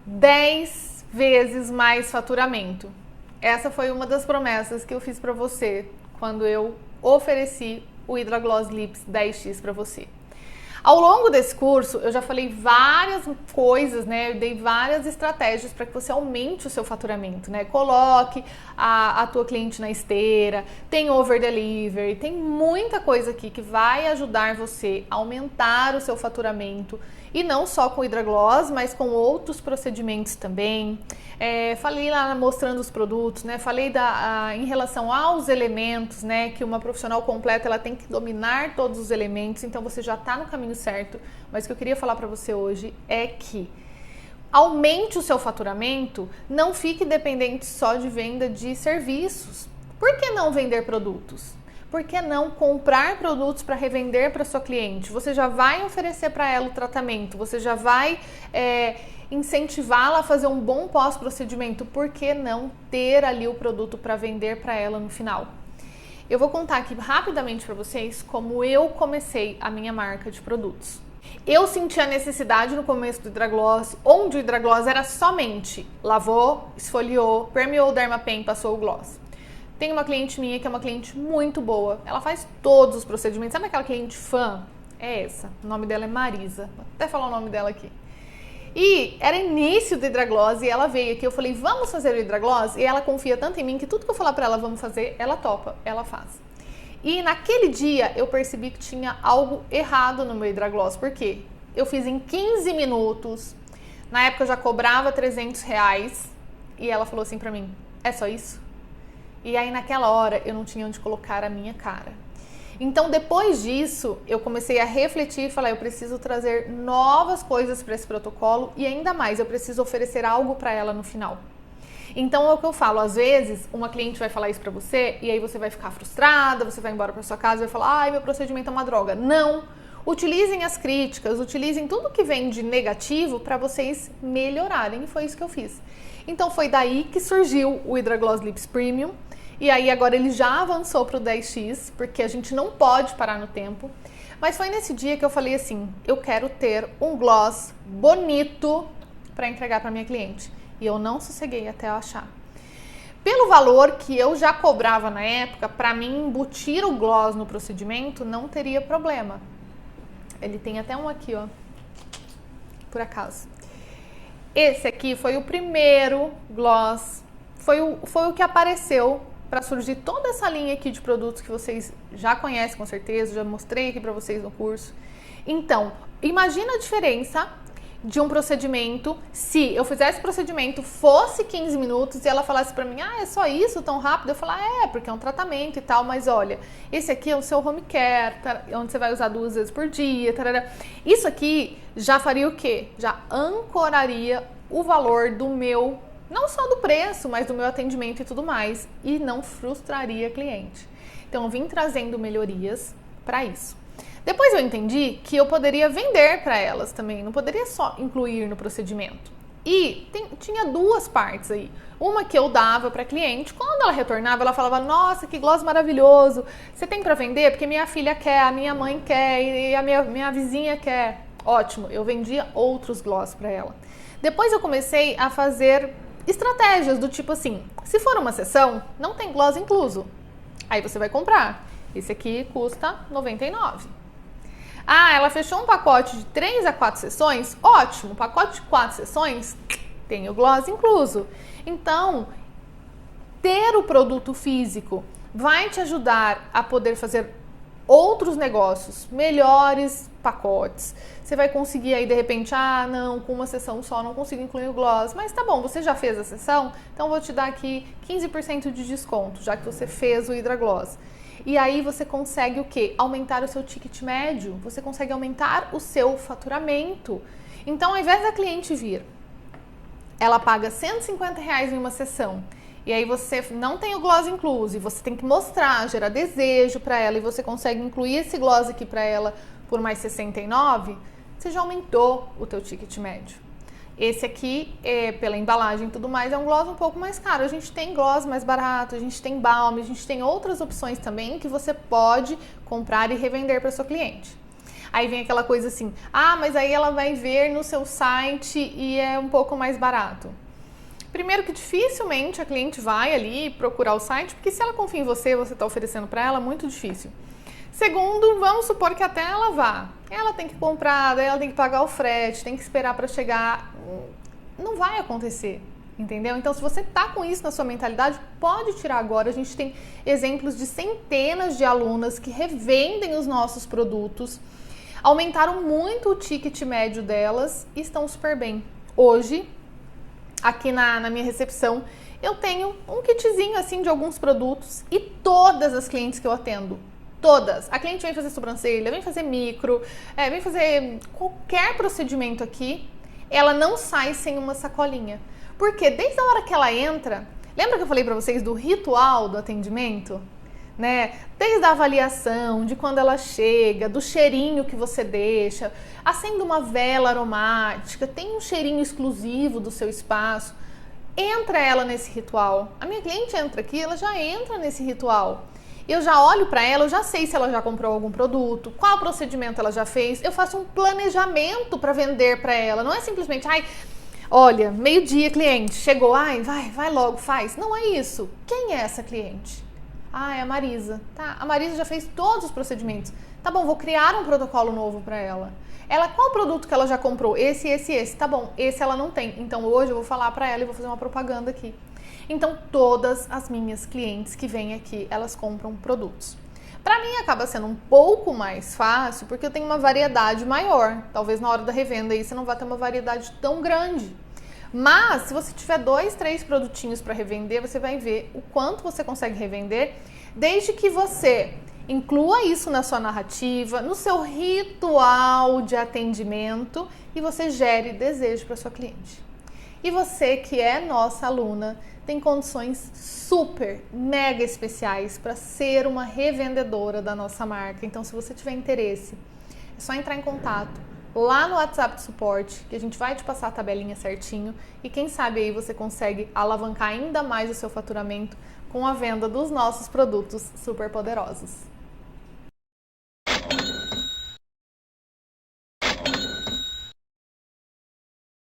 10 vezes mais faturamento. Essa foi uma das promessas que eu fiz para você quando eu ofereci o Hydra Gloss Lips 10X para você. Ao longo desse curso, eu já falei várias coisas, né? Eu dei várias estratégias para que você aumente o seu faturamento, né? Coloque a tua cliente na esteira, tem over delivery, tem muita coisa aqui que vai ajudar você a aumentar o seu faturamento. E não só com o Hydra Gloss, mas com outros procedimentos também. Falei lá mostrando os produtos, né? Falei em relação aos elementos, né? Que uma profissional completa ela tem que dominar todos os elementos, então você já está no caminho certo. Mas o que eu queria falar para você hoje é que aumente o seu faturamento, não fique dependente só de venda de serviços. Por que não vender produtos? Por que não comprar produtos para revender para sua cliente? Você já vai oferecer para ela o tratamento, você já vai incentivá-la a fazer um bom pós-procedimento. Por que não ter ali o produto para vender para ela no final? Eu vou contar aqui rapidamente para vocês como eu comecei a minha marca de produtos. Eu senti a necessidade no começo do Hydra Gloss, onde o Hydra Gloss era somente lavou, esfoliou, permeou o Dermapen, passou o gloss. Tem uma cliente minha que é uma cliente muito boa. Ela faz todos os procedimentos. Sabe aquela cliente fã? É essa. O nome dela é Marisa. Vou até falar o nome dela aqui. E era início do Hydra Gloss e ela veio aqui. Eu falei, vamos fazer o Hydra Gloss? E ela confia tanto em mim que tudo que eu falar pra ela, vamos fazer, ela topa, ela faz. E naquele dia eu percebi que tinha algo errado no meu Hydra Gloss. Por quê? Eu fiz em 15 minutos. Na época eu já cobrava R$300. E ela falou assim pra mim, é só isso? E aí naquela hora eu não tinha onde colocar a minha cara. Então depois disso eu comecei a refletir e falar, eu preciso trazer novas coisas para esse protocolo e ainda mais, eu preciso oferecer algo para ela no final. Então é o que eu falo, às vezes uma cliente vai falar isso para você e aí você vai ficar frustrada, você vai embora para sua casa e vai falar, ai, meu procedimento é uma droga. Não! Utilizem as críticas, utilizem tudo que vem de negativo para vocês melhorarem e foi isso que eu fiz. Então foi daí que surgiu o Hydra Gloss Lips Premium. E aí agora ele já avançou para o 10X, porque a gente não pode parar no tempo. Mas foi nesse dia que eu falei assim, eu quero ter um gloss bonito para entregar para minha cliente. E eu não sosseguei até eu achar. Pelo valor que eu já cobrava na época, para mim embutir o gloss no procedimento não teria problema. Ele tem até um aqui, ó, por acaso. Esse aqui foi o primeiro gloss, foi o que apareceu para surgir toda essa linha aqui de produtos que vocês já conhecem com certeza, já mostrei aqui para vocês no curso. Então, imagina a diferença de um procedimento, se eu fizesse o procedimento, fosse 15 minutos e ela falasse para mim, ah, é só isso, tão rápido? Eu falar, porque é um tratamento e tal, mas olha, esse aqui é o seu home care, onde você vai usar 2 vezes por dia, tarará. Isso aqui já faria o quê? Já ancoraria o valor do meu, não só do preço, mas do meu atendimento e tudo mais, e não frustraria a cliente. Então, eu vim trazendo melhorias para isso. Depois eu entendi que eu poderia vender para elas também, não poderia só incluir no procedimento. E tinha 2 partes aí. Uma que eu dava para a cliente, quando ela retornava, ela falava, nossa, que gloss maravilhoso, você tem para vender? Porque minha filha quer, a minha mãe quer e a minha vizinha quer. Ótimo, eu vendia outros gloss para ela. Depois eu comecei a fazer estratégias do tipo assim, se for uma sessão, não tem gloss incluso. Aí você vai comprar. Esse aqui custa R$99. Ah, ela fechou um pacote de 3 a 4 sessões? Ótimo, pacote de 4 sessões tem o gloss incluso. Então, ter o produto físico vai te ajudar a poder fazer outros negócios, melhores pacotes. Você vai conseguir aí de repente, não, com uma sessão só não consigo incluir o gloss, mas tá bom, você já fez a sessão, então vou te dar aqui 15% de desconto, já que você fez o Hydra Gloss. E aí você consegue o quê? Aumentar o seu ticket médio, você consegue aumentar o seu faturamento. Então, ao invés da cliente vir, ela paga R$150 em uma sessão, e aí você não tem o gloss incluso, e você tem que mostrar, gerar desejo para ela, e você consegue incluir esse gloss aqui para ela por mais R$69, você já aumentou o teu ticket médio. Esse aqui, pela embalagem e tudo mais, é um gloss um pouco mais caro. A gente tem gloss mais barato, a gente tem balm, a gente tem outras opções também que você pode comprar e revender para sua cliente. Aí vem aquela coisa assim, mas aí ela vai ver no seu site e é um pouco mais barato. Primeiro que dificilmente a cliente vai ali procurar o site, porque se ela confia em você está oferecendo para ela, muito difícil. Segundo, vamos supor que até ela vá. Ela tem que comprar, daí ela tem que pagar o frete, tem que esperar para chegar. Não vai acontecer, entendeu? Então, se você tá com isso na sua mentalidade, pode tirar agora. A gente tem exemplos de centenas de alunas que revendem os nossos produtos, aumentaram muito o ticket médio delas e estão super bem. Hoje, aqui na minha recepção, eu tenho um kitzinho assim de alguns produtos e todas as clientes que eu atendo, todas, a cliente vem fazer sobrancelha, vem fazer micro, vem fazer qualquer procedimento aqui, ela não sai sem uma sacolinha. Porque desde a hora que ela entra, lembra que eu falei pra vocês do ritual do atendimento? Né? Desde a avaliação, de quando ela chega, do cheirinho que você deixa, acende uma vela aromática, tem um cheirinho exclusivo do seu espaço, entra ela nesse ritual. A minha cliente entra aqui, ela já entra nesse ritual. Eu já olho para ela, eu já sei se ela já comprou algum produto, qual procedimento ela já fez, eu faço um planejamento para vender para ela. Não é simplesmente, olha, meio-dia cliente, chegou, vai logo, faz. Não é isso. Quem é essa cliente? É a Marisa. Tá, a Marisa já fez todos os procedimentos. Tá bom, vou criar um protocolo novo para ela. Qual produto que ela já comprou? Esse. Tá bom, esse ela não tem. Então hoje eu vou falar para ela e vou fazer uma propaganda aqui. Então todas as minhas clientes que vêm aqui, elas compram produtos. Para mim acaba sendo um pouco mais fácil porque eu tenho uma variedade maior. Talvez na hora da revenda aí você não vai ter uma variedade tão grande. Mas se você tiver 2, 3 produtinhos para revender, você vai ver o quanto você consegue revender, desde que você inclua isso na sua narrativa, no seu ritual de atendimento e você gere desejo para sua cliente. E você que é nossa aluna, tem condições super, mega especiais para ser uma revendedora da nossa marca. Então, se você tiver interesse, é só entrar em contato lá no WhatsApp de suporte, que a gente vai te passar a tabelinha certinho e quem sabe aí você consegue alavancar ainda mais o seu faturamento com a venda dos nossos produtos super poderosos.